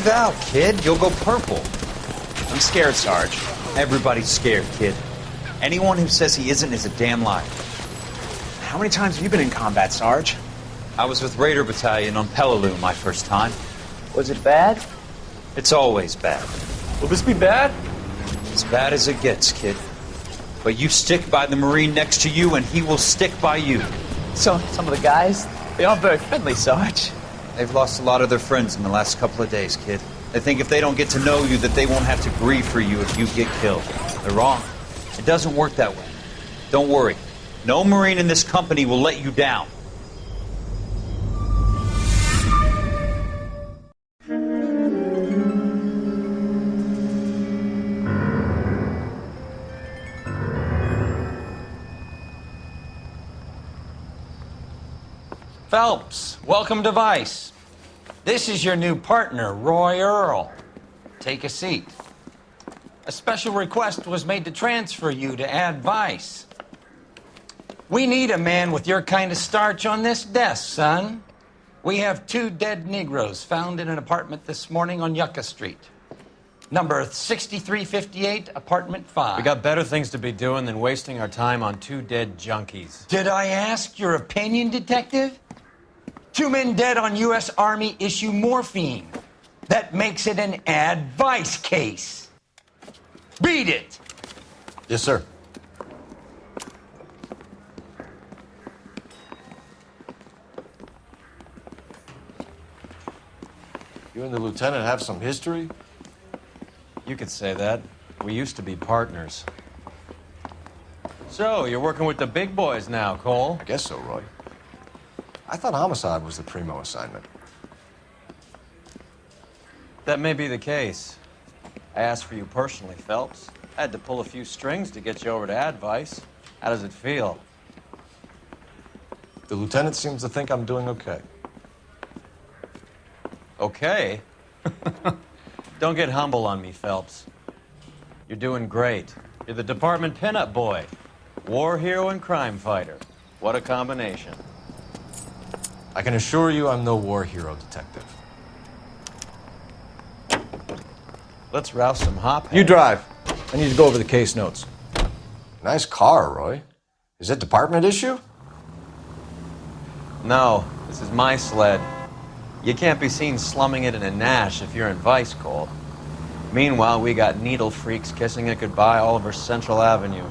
out, kid. You'll go purple. I'm scared, Sarge. Everybody's scared, kid. Anyone who says he isn't is a damn liar. How many times have you been in combat, Sarge? I was with Raider Battalion on Peleliu my first time. Was it bad? It's always bad. Will this be bad? As bad as it gets, kid. But you stick by the Marine next to you, and he will stick by you. So, some of the guys, they aren't very friendly, Sarge. They've lost a lot of their friends in the last couple of days, kid. They think if they don't get to know you, that they won't have to grieve for you if you get killed. They're wrong. It doesn't work that way. Don't worry. No Marine in this company will let you down. Phelps, welcome to Vice. This is your new partner, Roy Earl. Take a seat. A special request was made to transfer you to Ad Vice. We need a man with your kind of starch on this desk, son. We have 2 dead Negroes found in an apartment this morning on Yucca Street. Number 6358, apartment 5. We got better things to be doing than wasting our time on 2 dead junkies. Did I ask your opinion, detective? 2 men dead on U.S. Army issue morphine. That makes it an Ad Vice case. Beat it! Yes, sir. You and the lieutenant have some history? You could say that. We used to be partners. So, you're working with the big boys now, Cole? I guess so, Roy. I thought homicide was the primo assignment. That may be the case. I asked for you personally, Phelps. I had to pull a few strings to get you over to Ad Vice. How does it feel? The lieutenant seems to think I'm doing okay. Okay? Don't get humble on me, Phelps. You're doing great. You're the department pinup boy. War hero and crime fighter. What a combination. I can assure you I'm no war hero, detective. Let's rouse some hop. You drive. I need to go over the case notes. Nice car, Roy. Is it department issue? No, this is my sled. You can't be seen slumming it in a Nash if you're in Vice, Cole. Meanwhile, we got needle freaks kissing it goodbye all over Central Avenue.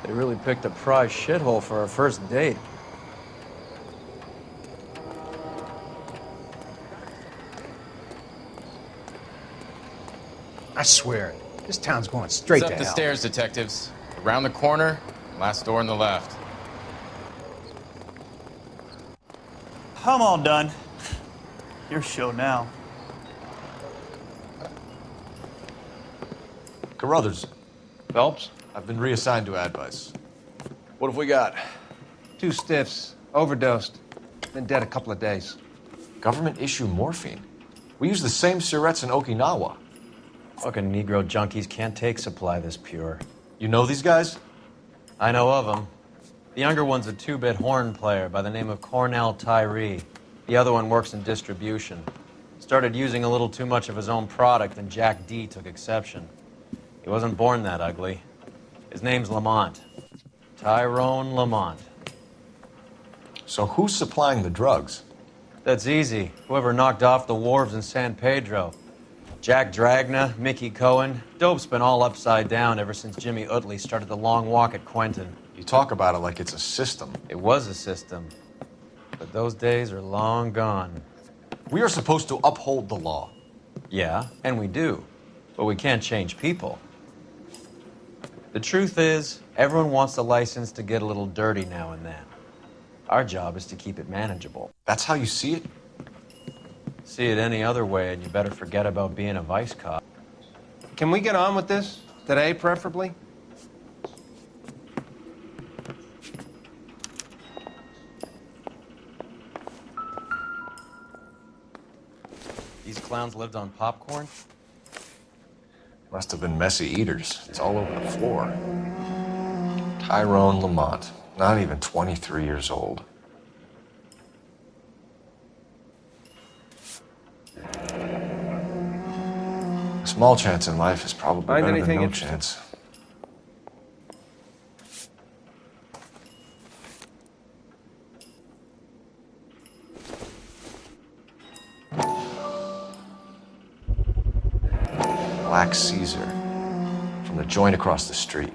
They really picked a prize shithole for our first date. I swear it. This town's going straight It's to up the hell. stairs, detectives. Around the corner, last door on the left. I'm all done. Your show now. Carruthers, Phelps? I've been reassigned to Ad Vice. What have we got? 2 stiffs, overdosed, been dead a couple of days. Government issue morphine. We use the same syrettes in Okinawa. Fucking Negro junkies can't take supply this pure. You know these guys? I know of them. The younger one's a 2-bit horn player by the name of Cornell Tyree. The other one works in distribution. Started using a little too much of his own product, and Jack D took exception. He wasn't born that ugly. His name's Lamont. Tyrone Lamont. So who's supplying the drugs? That's easy. Whoever knocked off the wharves in San Pedro. Jack Dragna, Mickey Cohen. Dope's been all upside down ever since Jimmy Utley started the long walk at Quentin. You talk about it like it's a system. It was a system. But those days are long gone. We are supposed to uphold the law. Yeah, and we do. But we can't change people. The truth is, everyone wants the license to get a little dirty now and then. Our job is to keep it manageable. That's how you see it? See it any other way, and you better forget about being a vice cop. Can we get on with this? Today, preferably? These clowns lived on popcorn? Must have been messy eaters. It's all over the floor. Tyrone Lamont, not even 23 years old. A small chance in life is probably Find better anything than no interesting? chance. Black Caesar from the joint across the street.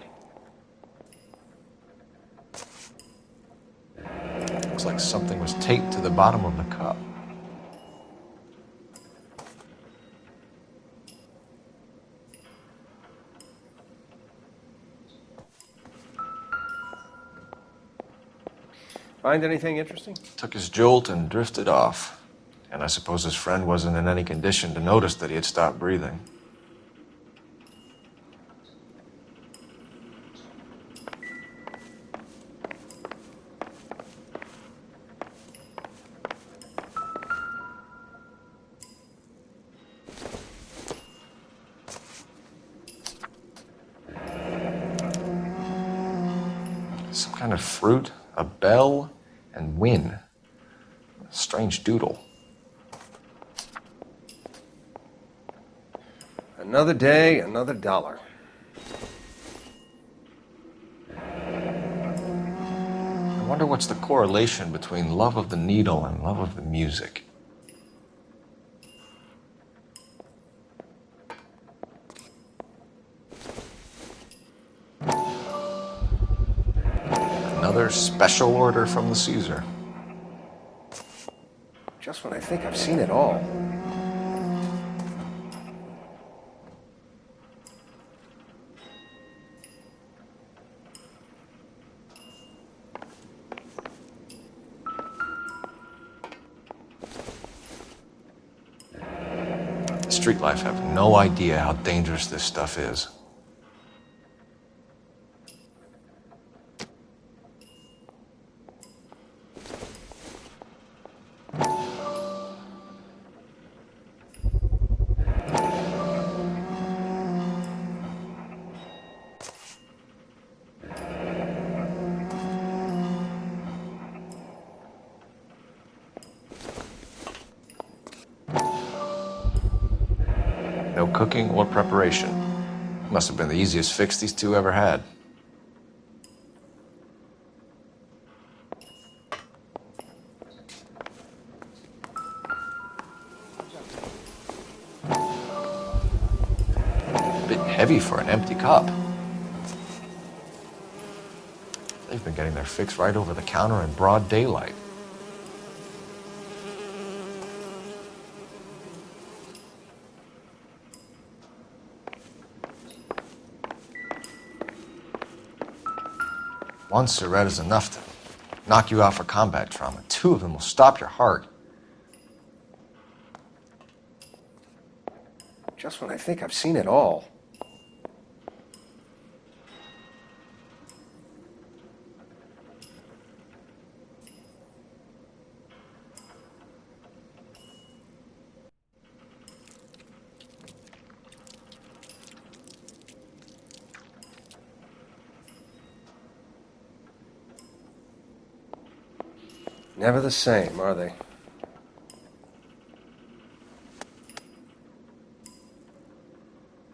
Looks like something was taped to the bottom of the cup. Find anything interesting? Took his jolt and drifted off. And I suppose his friend wasn't in any condition to notice that he had stopped breathing. Some kind of fruit, a bell, and win. A strange doodle. Another day, another dollar. I wonder what's the correlation between love of the needle and love of the music. Another special order from the Caesar. Just when I think I've seen it all. Street life have no idea how dangerous this stuff is. No cooking or preparation. Must have been the easiest fix these two ever had. A bit heavy for an empty cup. They've been getting their fix right over the counter in broad daylight. One cigarette is enough to knock you out for combat trauma. Two of them will stop your heart. Just when I think I've seen it all. Never the same, are they?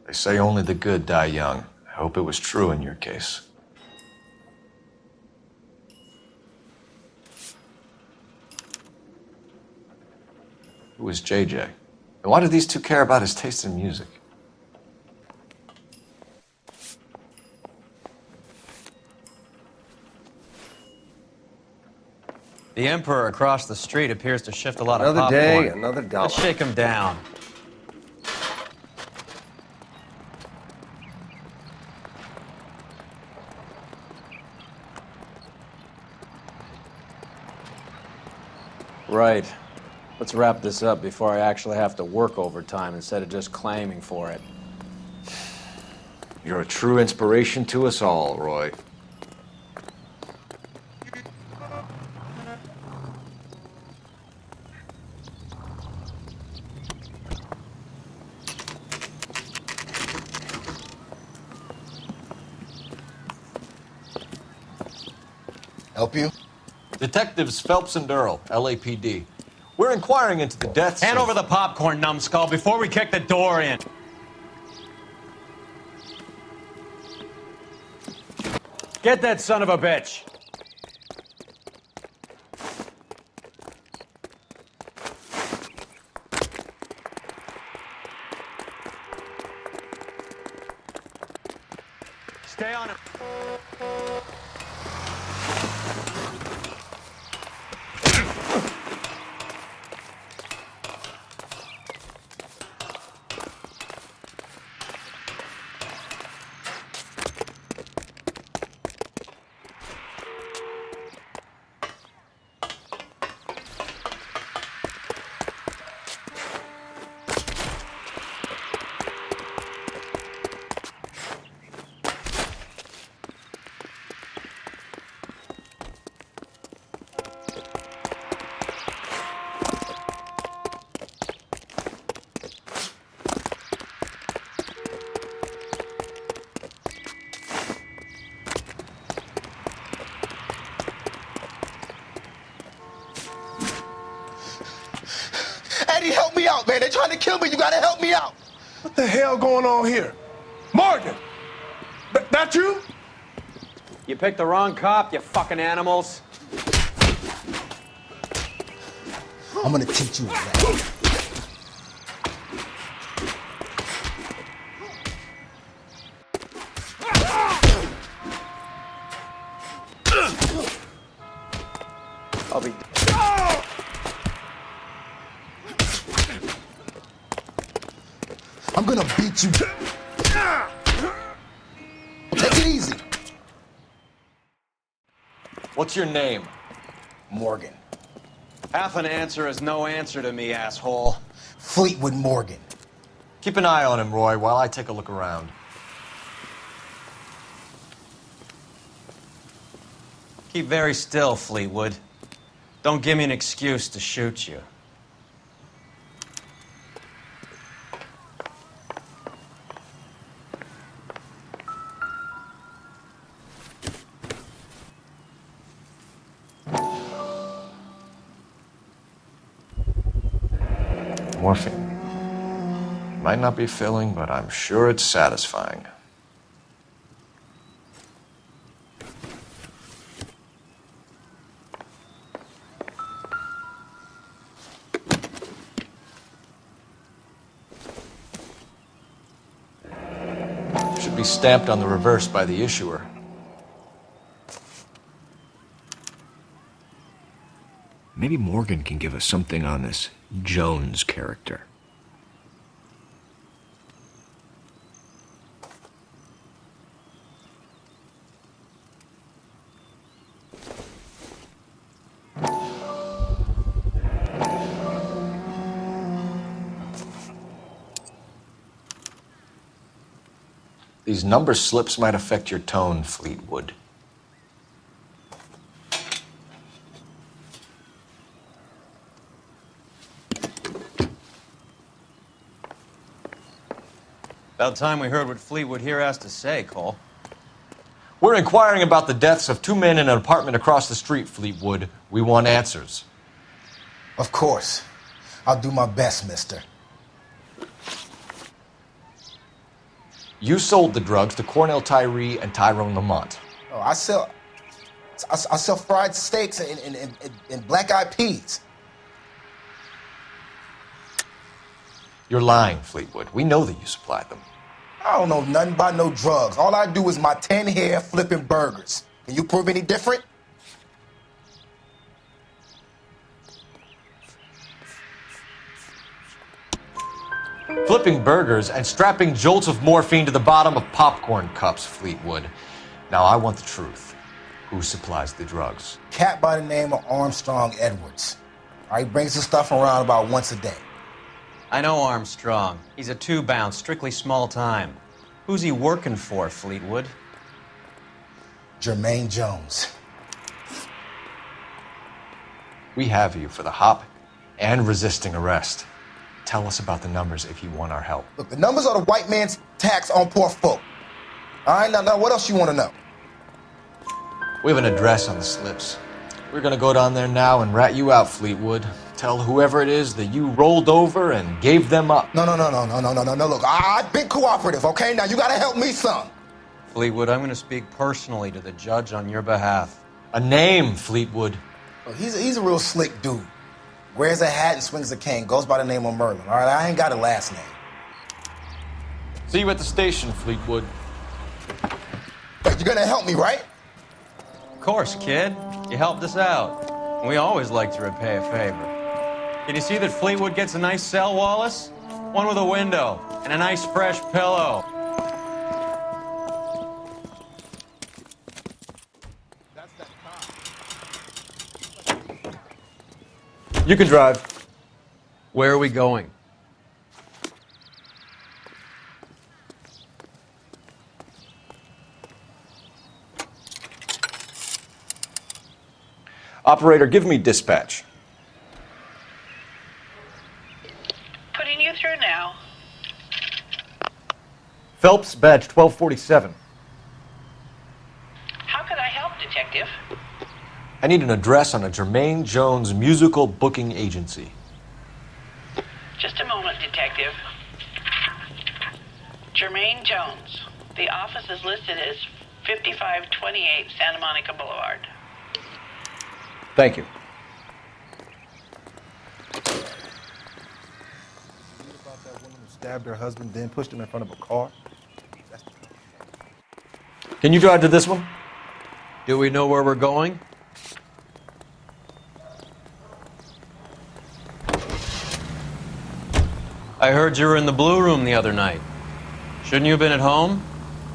They say only the good die young. I hope it was true in your case. Who was JJ? And why did these two care about his taste in music? The Emperor across the street appears to shift a lot Another of popcorn. day, another dollar. Let's shake him down. Right. Let's wrap this up before I actually have to work overtime instead of just claiming for it. You're a true inspiration to us all, Roy. Help you? Detectives Phelps and Earl, LAPD. We're inquiring into the deaths Hand of... over the popcorn, numbskull, before we kick the door in. Get that son of a bitch. Stay on it. Eddie, help me out, man. They're trying to kill me. You gotta help me out. What the hell going on here? Morgan! That you? You picked the wrong cop, you fucking animals. I'm gonna teach you a lesson. I'll be... I'm gonna beat you. Take it easy. What's your name? Morgan. Half an answer is no answer to me, asshole. Fleetwood Morgan. Keep an eye on him, Roy, while I take a look around. Keep very still, Fleetwood. Don't give me an excuse to shoot you. Morphine. Might not be filling, but I'm sure it's satisfying. Should be stamped on the reverse by the issuer. Maybe Morgan can give us something on this Jones character. These number slips might affect your tone, Fleetwood. About time we heard what Fleetwood here has to say, Cole. We're inquiring about the deaths of two men in an apartment across the street, Fleetwood. We want answers. Of course. I'll do my best, mister. You sold the drugs to Cornell Tyree and Tyrone Lamont. Oh, I sell fried steaks and black-eyed peas. You're lying, Fleetwood. We know that you supplied them. I don't know nothing about no drugs. All I do is my 10 hair flipping burgers. Can you prove any different? Flipping burgers and strapping jolts of morphine to the bottom of popcorn cups, Fleetwood. Now I want the truth. Who supplies the drugs? Cat by the name of Armstrong Edwards. He brings the stuff around about once a day. I know Armstrong. He's a two-bound, strictly small time. Who's he working for, Fleetwood? Jermaine Jones. We have you for the hop and resisting arrest. Tell us about the numbers if you want our help. Look, the numbers are the white man's tax on poor folk. All right, now what else you want to know? We have an address on the slips. We're gonna go down there now and rat you out, Fleetwood. Tell whoever it is that you rolled over and gave them up. No. Look, I've been cooperative, okay? Now you gotta help me some. Fleetwood, I'm going to speak personally to the judge on your behalf. A name, Fleetwood. Look, he's a real slick dude. Wears a hat and swings a cane. Goes by the name of Merlin. All right, I ain't got a last name. See you at the station, Fleetwood. But you're gonna help me, right? Of course, kid. You helped us out. We always like to repay a favor. Can you see that Fleetwood gets a nice cell, Wallace? One with a window and a nice fresh pillow. You can drive. Where are we going? Operator, give me dispatch. Putting you through now. Phelps, badge 1247. How could I help, Detective? I need an address on a Jermaine Jones musical booking agency. Just a moment, Detective. Jermaine Jones. The office is listed as 5528 Santa Monica Boulevard. Thank you. About that woman who stabbed her husband, then pushed him in front of a car. Can you drive to this one? Do we know where we're going? I heard you were in the Blue Room the other night. Shouldn't you have been at home?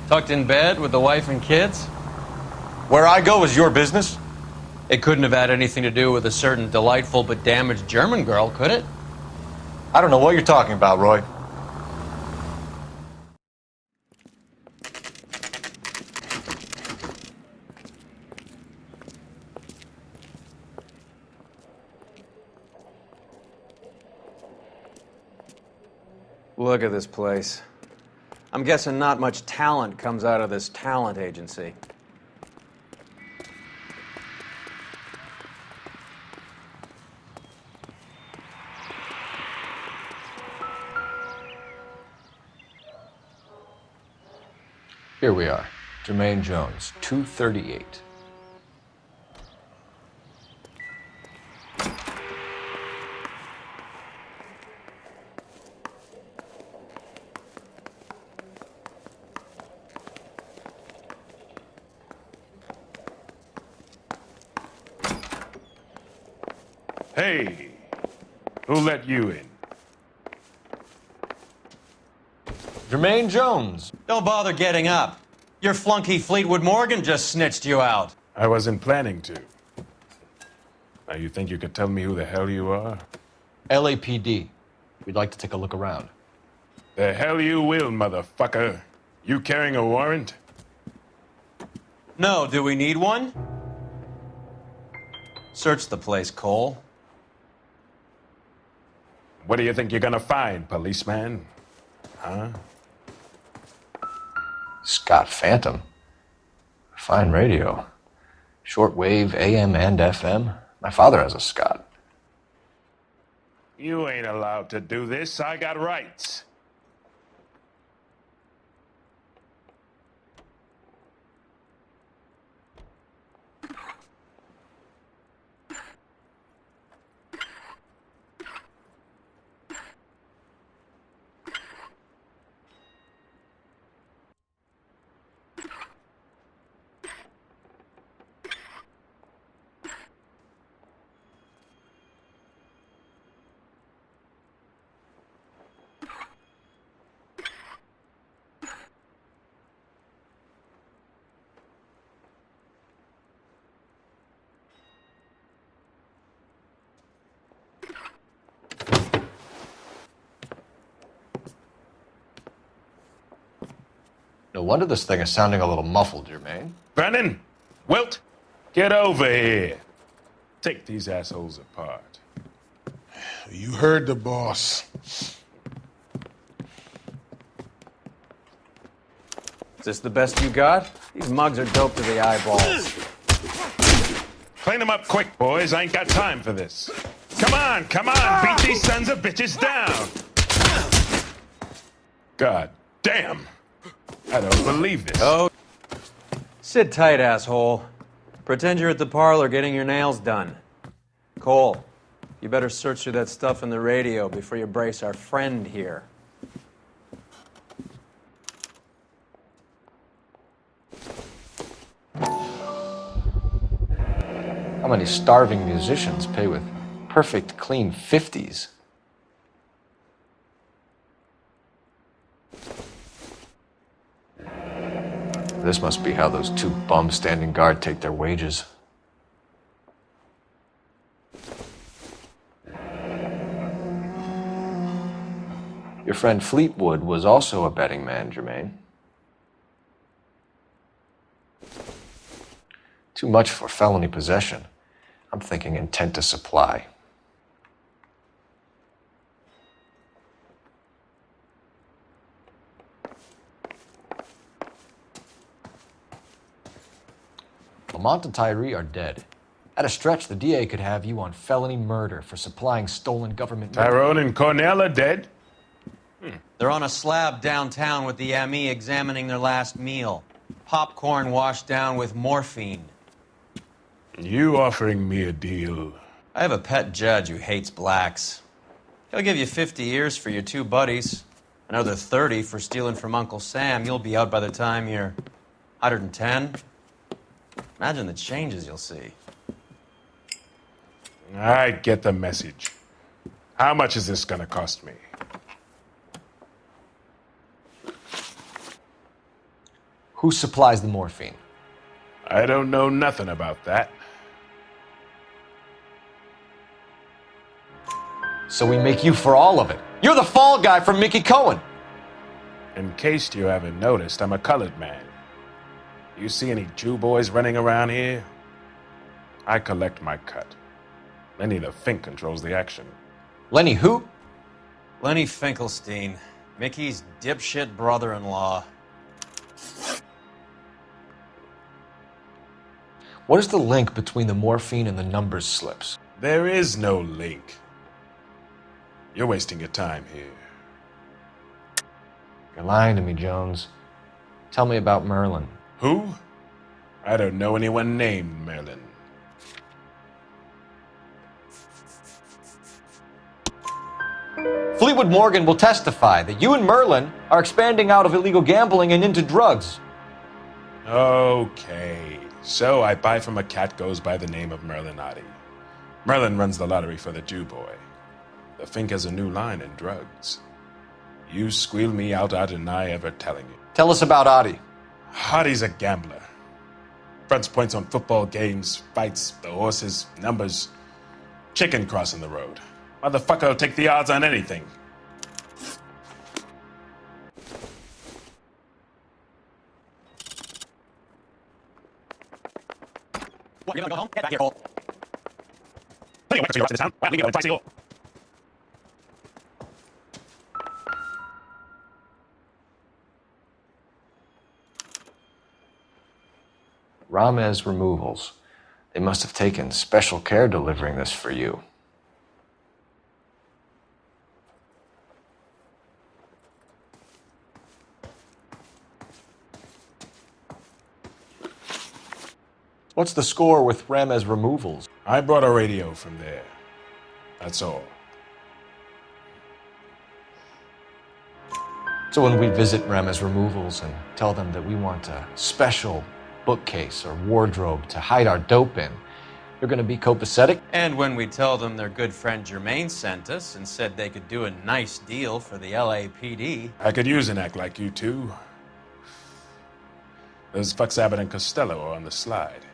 Tucked in bed with the wife and kids? Where I go is your business. It couldn't have had anything to do with a certain delightful but damaged German girl, could it? I don't know what you're talking about, Roy. Look at this place. I'm guessing not much talent comes out of this talent agency. Here we are. Jermaine Jones, 238. Hey, who let you in? Jermaine Jones. Don't bother getting up. Your flunky Fleetwood Morgan just snitched you out. I wasn't planning to. Now, you think you could tell me who the hell you are? LAPD. We'd like to take a look around. The hell you will, motherfucker. You carrying a warrant? No, do we need one? Search the place, Cole. What do you think you're gonna find, policeman? Huh? Scott Phantom. Fine radio. Shortwave, AM and FM. My father has a Scott. You ain't allowed to do this. I got rights. No wonder this thing is sounding a little muffled, Jermaine. Brennan, Wilt, get over here. Take these assholes apart. You heard the boss. Is this the best you got? These mugs are dope to the eyeballs. Clean them up quick, boys. I ain't got time for this. Come on, come on. Beat these sons of bitches down. God damn. I don't believe this. Oh. Sit tight, asshole. Pretend you're at the parlor getting your nails done. Cole, you better search through that stuff in the radio before you brace our friend here. How many starving musicians pay with perfect, clean 50s? This must be how those two bums standing guard take their wages. Your friend Fleetwood was also a betting man, Jermaine. Too much for felony possession. I'm thinking intent to supply. Lamont and Tyree are dead. At a stretch, the DA could have you on felony murder for supplying stolen government... Tyrone and Cornell are dead? They're on a slab downtown with the ME examining their last meal. Popcorn washed down with morphine. You offering me a deal? I have a pet judge who hates blacks. He'll give you 50 years for your two buddies. Another 30 for stealing from Uncle Sam. You'll be out by the time you're 110. Imagine the changes you'll see. I get the message. How much is this gonna cost me? Who supplies the morphine? I don't know nothing about that. So we make you for all of it. You're the fall guy from Mickey Cohen. In case you haven't noticed, I'm a colored man. You see any Jew boys running around here? I collect my cut. Lenny the Fink controls the action. Lenny who? Lenny Finkelstein, Mickey's dipshit brother-in-law. What is the link between the morphine and the numbers slips? There is no link. You're wasting your time here. You're lying to me, Jones. Tell me about Merlin. Who? I don't know anyone named Merlin. Fleetwood Morgan will testify that you and Merlin are expanding out of illegal gambling and into drugs. Okay. So I buy from a cat goes by the name of Merlinotti. Merlin runs the lottery for the Jew boy. The Fink has a new line in drugs. You squeal me out, I deny ever telling you. Tell us about Adi. Adi's a gambler. Fronts points on football games, fights, the horses, numbers. Chicken crossing the road. Motherfucker will take the odds on anything. What, you're gonna go home? Get back here, Cole. Hey, wait, so you're watching this town? Well, we can go twice a year. Ramez Removals. They must have taken special care delivering this for you. What's the score with Ramez Removals? I brought a radio from there. That's all. So when we visit Ramez Removals and tell them that we want a special bookcase or wardrobe to hide our dope in, you're going to be copacetic? And when we tell them their good friend Jermaine sent us and said they could do a nice deal for the LAPD. I could use an act like you two. Those fucks Abbott and Costello are on the slide.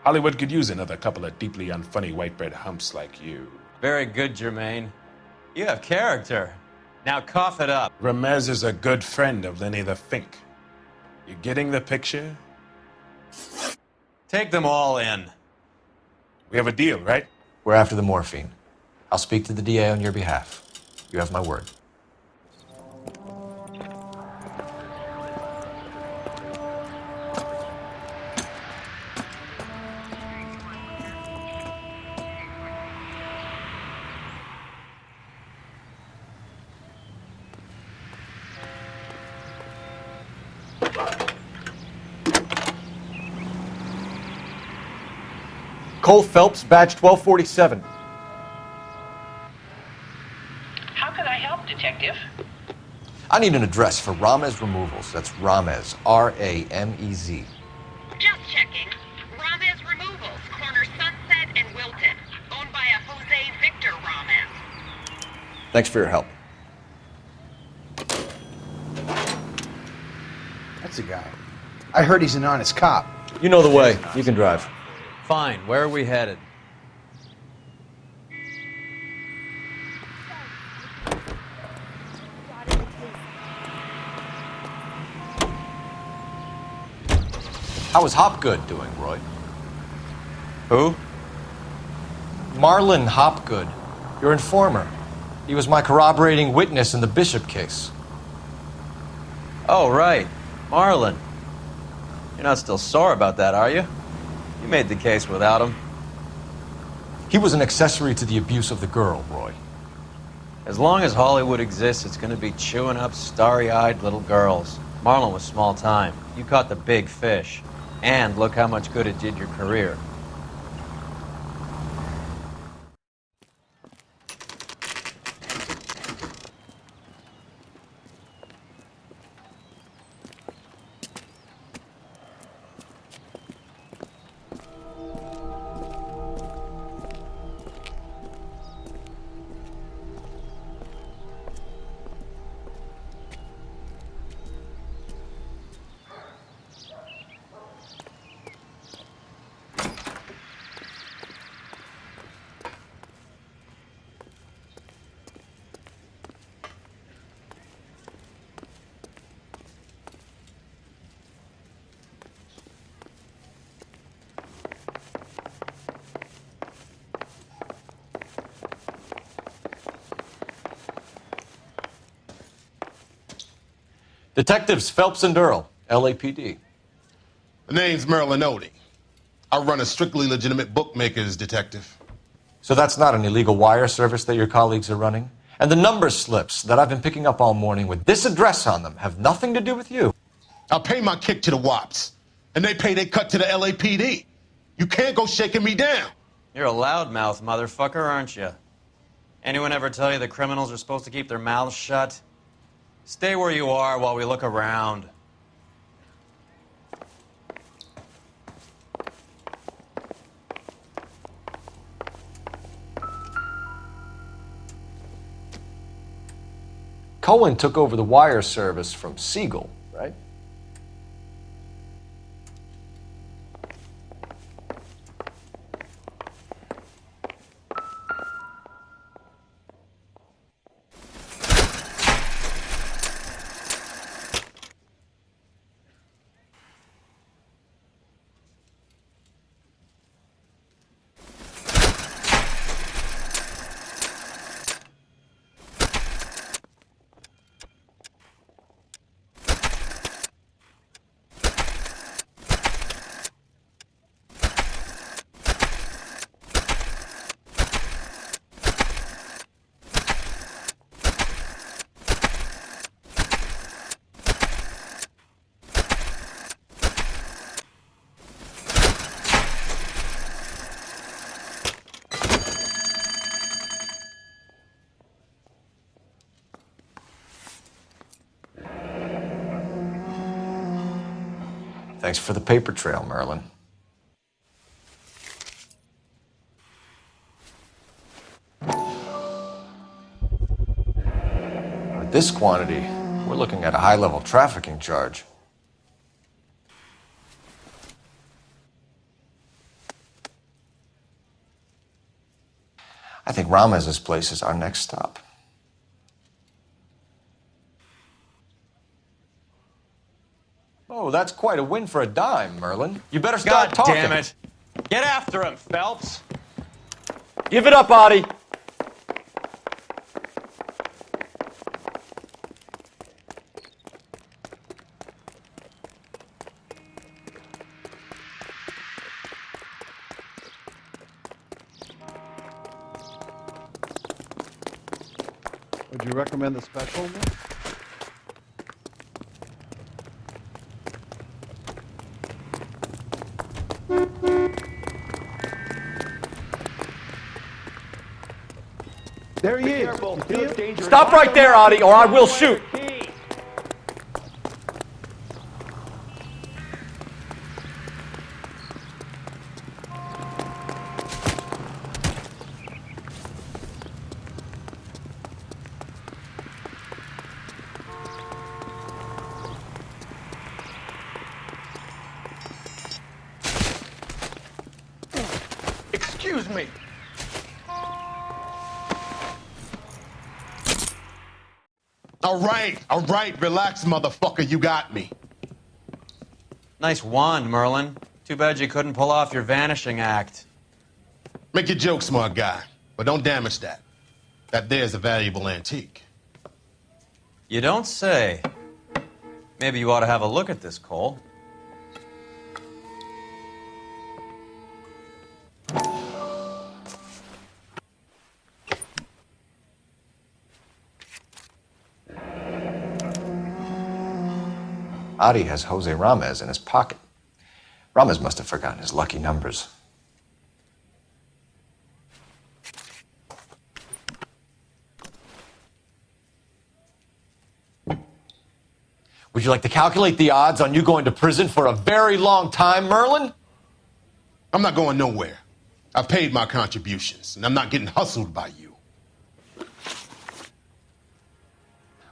Hollywood could use another couple of deeply unfunny white bread humps like you. Very good, Jermaine. You have character. Now cough it up. Ramez is a good friend of Lenny the Fink. You getting the picture? Take them all in. We have a deal, right? We're after the morphine. I'll speak to the DA on your behalf. You have my word. Cole Phelps, badge 1247. How can I help, Detective? I need an address for Ramez Removals. That's Ramez, R-A-M-E-Z. Just checking. Ramez Removals, corner Sunset and Wilton. Owned by a Jose Victor Ramez. Thanks for your help. That's a guy. I heard he's an honest cop. You know the way. You can drive. Fine, where are we headed? How is Hopgood doing, Roy? Who? Marlon Hopgood, your informer. He was my corroborating witness in the Bishop case. Oh, right. Marlon. You're not still sore about that, are you? You made the case without him. He was an accessory to the abuse of the girl, Roy. As long as Hollywood exists, it's going to be chewing up starry-eyed little girls. Marlon was small time. You caught the big fish. And look how much good it did your career. Detectives Phelps and Earl, LAPD. The name's Merlin Odie. I run a strictly legitimate bookmaker's detective. So that's not an illegal wire service that your colleagues are running? And the number slips that I've been picking up all morning with this address on them have nothing to do with you? I pay my kick to the WAPs, and they pay their cut to the LAPD. You can't go shaking me down. You're a loudmouth motherfucker, aren't you? Anyone ever tell you that criminals are supposed to keep their mouths shut? Stay where you are while we look around. Cohen took over the wire service from Siegel, right? Thanks for the paper trail, Merlin. With this quantity, we're looking at a high-level trafficking charge. I think Ramez's place is our next stop. Oh, that's quite a win for a dime, Merlin. You better start God talking. damn it. Get after him, Phelps. Give it up, Audie. Would you recommend the special? There he is. Stop right there, Audie, or I will shoot. Excuse me. All right, relax, motherfucker, you got me. Nice wand, Merlin. Too bad you couldn't pull off your vanishing act. Make your joke, smart guy, but don't damage that. That there's a valuable antique. You don't say. Maybe you ought to have a look at this, Cole. Adi has Jose Ramez in his pocket. Ramez must have forgotten his lucky numbers. Would you like to calculate the odds on you going to prison for a very long time, Merlin? I'm not going nowhere. I've paid my contributions, and I'm not getting hustled by you.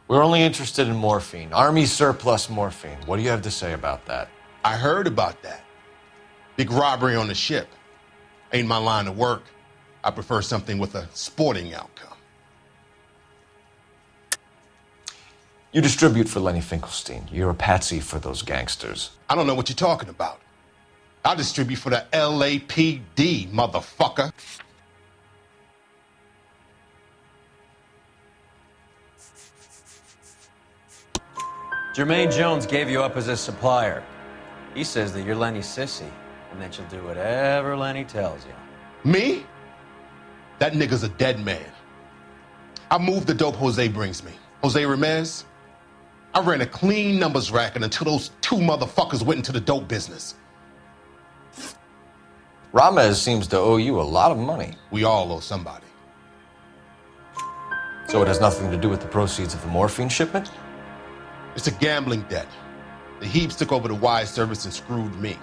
We're only interested in morphine. Army surplus morphine. What do you have to say about that? I heard about that. Big robbery on the ship. Ain't my line of work. I prefer something with a sporting outcome. You distribute for Lenny Finkelstein. You're a patsy for those gangsters. I don't know what you're talking about. I distribute for the LAPD, motherfucker. Jermaine Jones gave you up as his supplier. He says that you're Lenny's sissy, and that you'll do whatever Lenny tells you. Me? That nigga's a dead man. I moved the dope Jose brings me. Jose Ramez? I ran a clean numbers racket until those two motherfuckers went into the dope business. Ramez seems to owe you a lot of money. We all owe somebody. So it has nothing to do with the proceeds of the morphine shipment? It's a gambling debt. The Heaps took over the wire service and screwed me.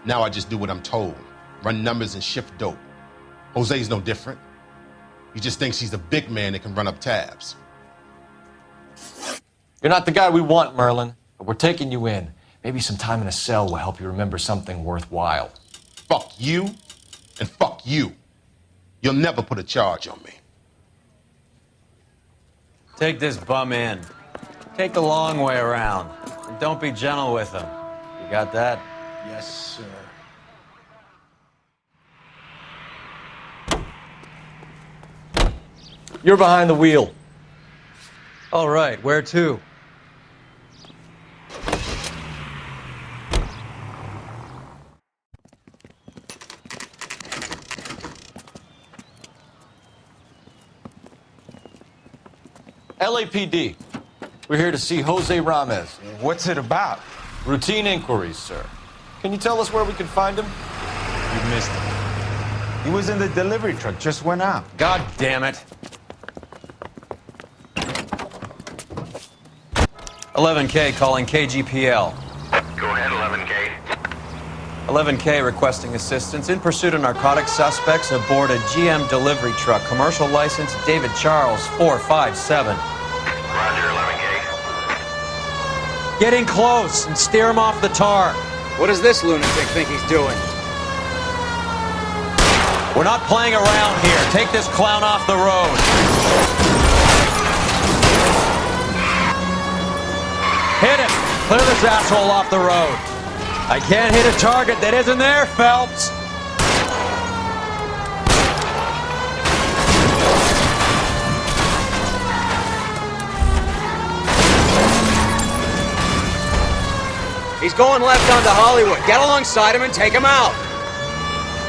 Now I just do what I'm told. Run numbers and shift dope. Jose's no different. He just thinks he's a big man that can run up tabs. You're not the guy we want, Merlin, but we're taking you in. Maybe some time in a cell will help you remember something worthwhile. Fuck you, and fuck you. You'll never put a charge on me. Take this bum in. Take the long way around. And don't be gentle with him. You got that? Yes, sir. You're behind the wheel. All right, where to? LAPD. We're here to see Jose Ramez. What's it about? Routine inquiries, sir. Can you tell us where we can find him? You missed him. He was in the delivery truck, just went out. God damn it. 11K calling KGPL. Go ahead, 11K. 11K requesting assistance in pursuit of narcotic suspects aboard a GM delivery truck. Commercial license David Charles 457. Roger, 11K. Get in close and steer him off the tar. What does this lunatic think he's doing? We're not playing around here. Take this clown off the road. Hit him. Clear this asshole off the road. I can't hit a target that isn't there, Phelps. He's going left onto Hollywood. Get alongside him and take him out.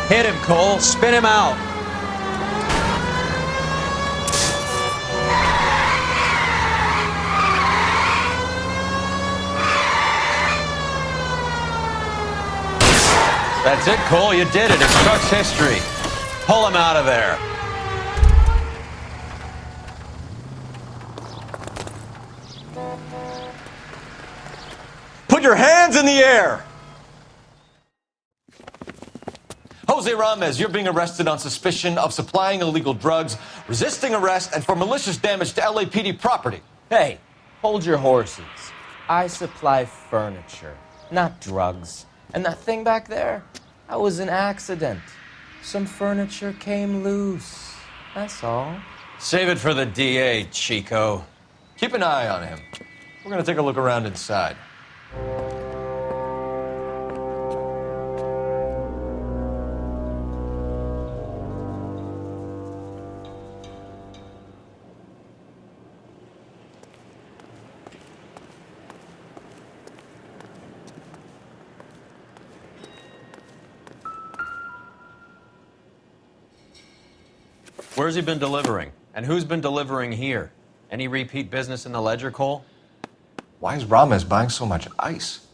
Hit him, Cole. Spin him out. That's it, Cole. You did it. It's Chuck's history. Pull him out of there. your hands in the air! Jose Ramos, you're being arrested on suspicion of supplying illegal drugs, resisting arrest, and for malicious damage to LAPD property. Hey, hold your horses. I supply furniture, not drugs. And that thing back there, that was an accident. Some furniture came loose. That's all. Save it for the DA, Chico. Keep an eye on him. We're gonna take a look around inside. Where's he been delivering? And who's been delivering here? Any repeat business in the ledger, Cole? Why is Ramos buying so much ice?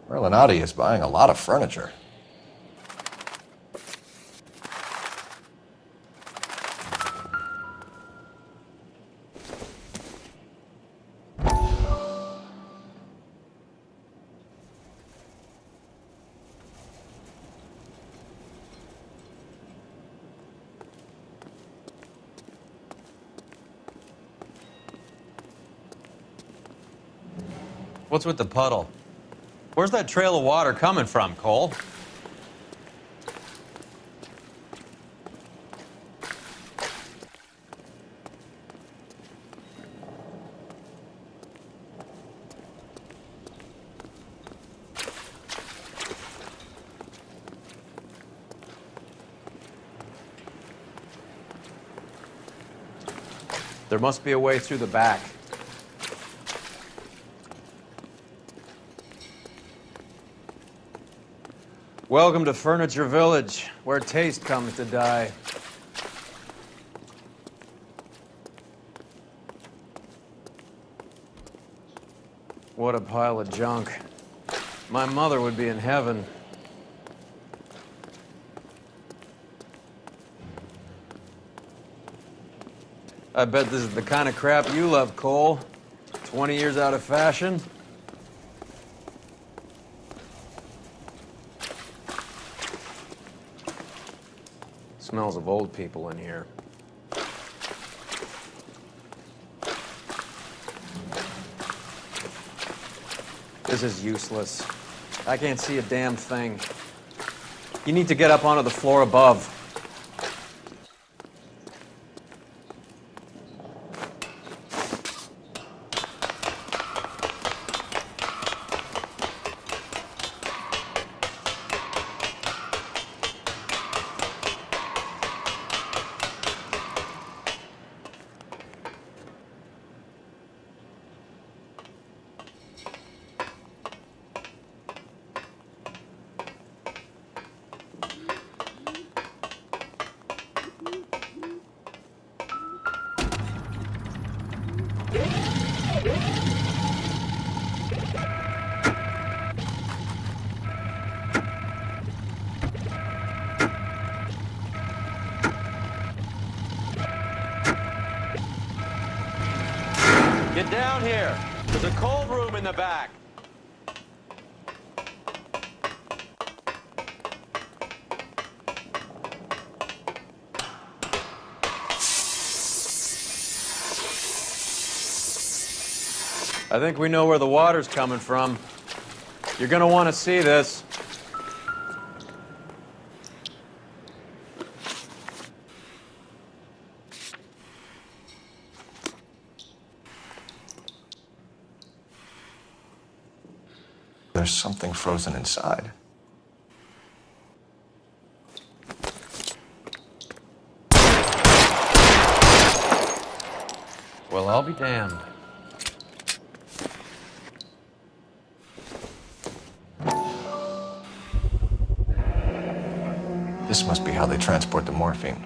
Merlinotti is buying a lot of furniture. What's with the puddle? Where's that trail of water coming from, Cole? There must be a way through the back. Welcome to Furniture Village, where taste comes to die. What a pile of junk. My mother would be in heaven. I bet this is the kind of crap you love, Cole. 20 years out of fashion. Smells of old people in here. This is useless. I can't see a damn thing. You need to get up onto the floor above. Get down here. There's a cold room in the back. I think we know where the water's coming from. You're gonna want to see this. There's something frozen inside. Well, I'll be damned. This must be how they transport the morphine.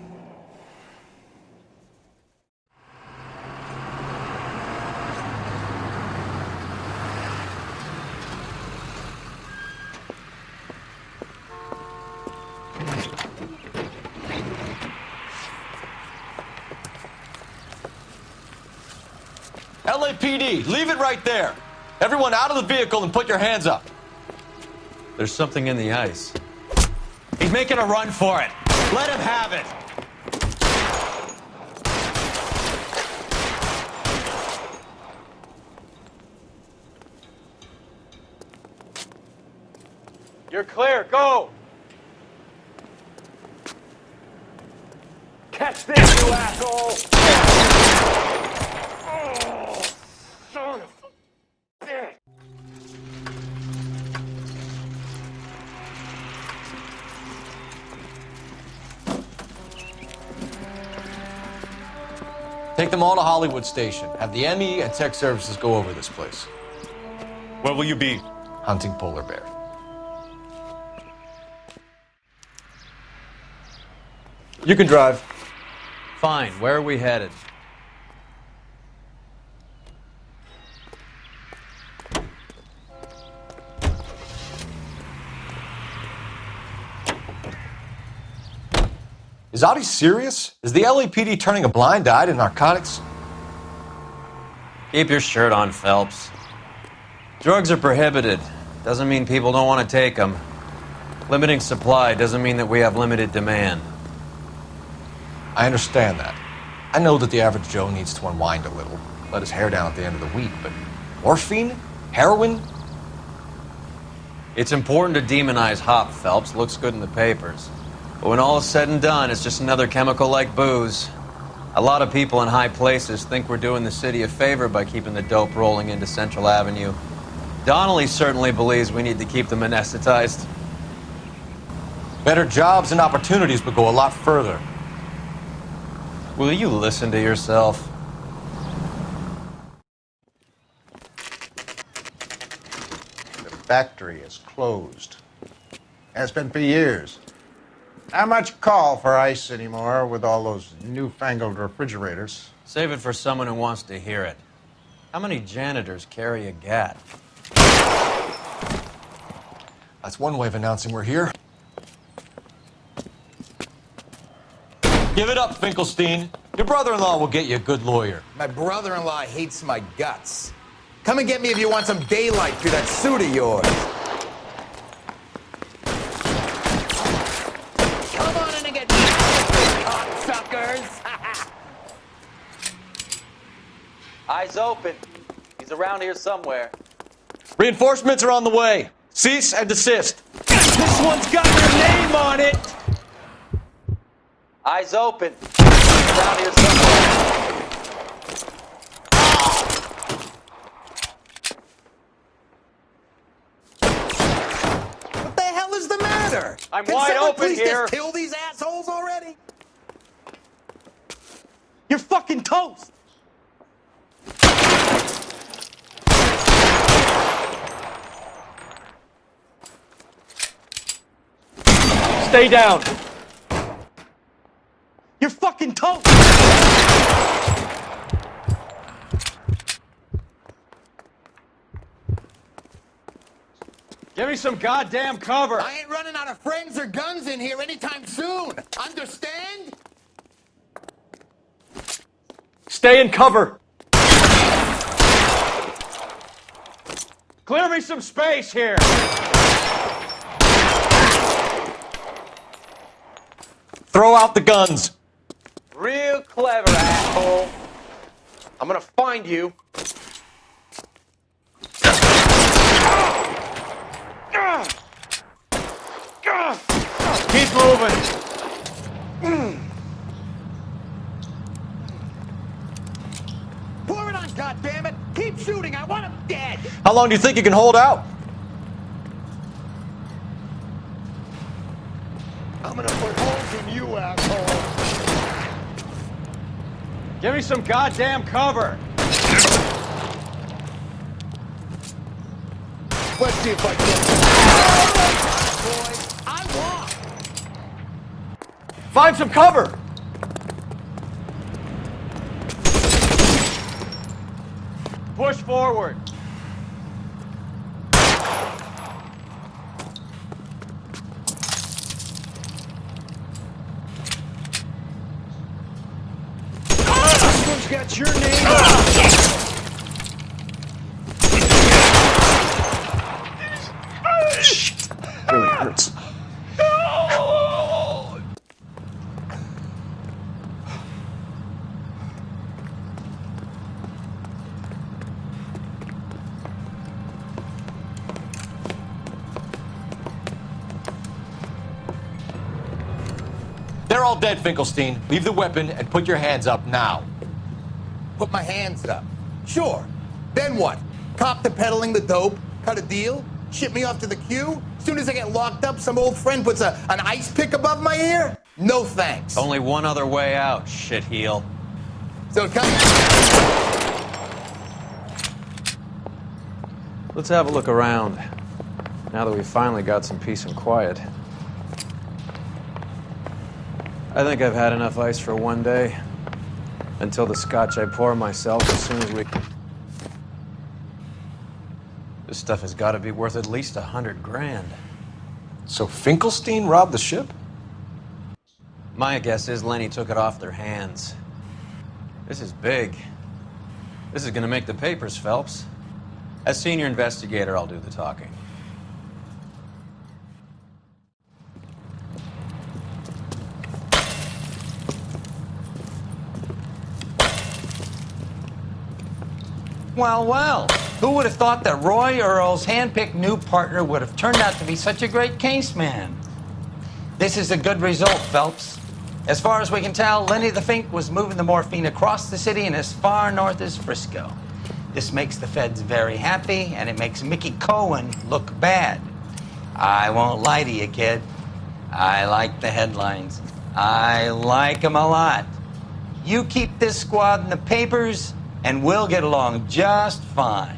LAPD. Leave it right there. Everyone out of the vehicle and put your hands up. There's something in the ice. He's making a run for it. Let him have it. You're clear. Go. Catch this, you asshole! Oh, son of a bitch! Take them all to Hollywood Station. Have the ME and tech services go over this place. Where will you be? Hunting polar bear. You can drive. Fine. Where are we headed? Is Audie serious? Is the LAPD turning a blind eye to narcotics? Keep your shirt on, Phelps. Drugs are prohibited. Doesn't mean people don't want to take them. Limiting supply doesn't mean that we have limited demand. I understand that. I know that the average Joe needs to unwind a little, let his hair down at the end of the week, but morphine? Heroin? It's important to demonize hop, Phelps. Looks good in the papers. But when all is said and done, it's just another chemical like booze. A lot of people in high places think we're doing the city a favor by keeping the dope rolling into Central Avenue. Donnelly certainly believes we need to keep them anesthetized. Better jobs and opportunities would go a lot further. Will you listen to yourself? The factory is closed. Has been for years. Not much call for ice anymore with all those newfangled refrigerators. Save it for someone who wants to hear it. How many janitors carry a gat? That's one way of announcing we're here. Give it up, Finkelstein. Your brother-in-law will get you a good lawyer. My brother-in-law hates my guts. Come and get me if you want some daylight through that suit of yours. Come on in and get cocksuckers! Eyes open. He's around here somewhere. Reinforcements are on the way. Cease and desist. This one's got your name on it. Eyes open. He's around here somewhere. What the hell is the matter? I'm Can wide someone open please here. just kill these assholes already? You're fucking toast. Stay down. You're fucking toast. Give me some goddamn cover. I ain't running out of friends or guns in here anytime soon. Understand? Stay in cover. Clear me some space here. Throw out the guns. Real clever, asshole. I'm gonna find you. Keep moving. Pour it on, goddammit! Keep shooting! I want him dead! How long do you think you can hold out? I'm gonna put holes in you, asshole! Give me some goddamn cover. Let's see if I can. Boys, I want! Find some cover. Push forward. This one's got your name on it. hurts. They're all dead, Finkelstein. Leave the weapon and put your hands up now. Put my hands up. Sure. Then what? Cop to peddling the dope? Cut a deal? Ship me off to the queue? Soon as I get locked up, some old friend puts an ice pick above my ear? No thanks. Only one other way out, shitheel. So come. Let's have a look around, now that we've finally got some peace and quiet. I think I've had enough ice for one day. Until the scotch I pour myself as soon as we... This stuff has got to be worth at least $100 grand. So Finkelstein robbed the ship? My guess is Lenny took it off their hands. This is big. This is gonna make the papers, Phelps. As senior investigator, I'll do the talking. Well, well, who would have thought that Roy Earl's hand-picked new partner would have turned out to be such a great case man? This is a good result, Phelps. As far as we can tell, Lenny the Fink was moving the morphine across the city and as far north as Frisco. This makes the feds very happy, and it makes Mickey Cohen look bad. I won't lie to you, kid. I like the headlines. I like them a lot. You keep this squad in the papers, and we'll get along just fine.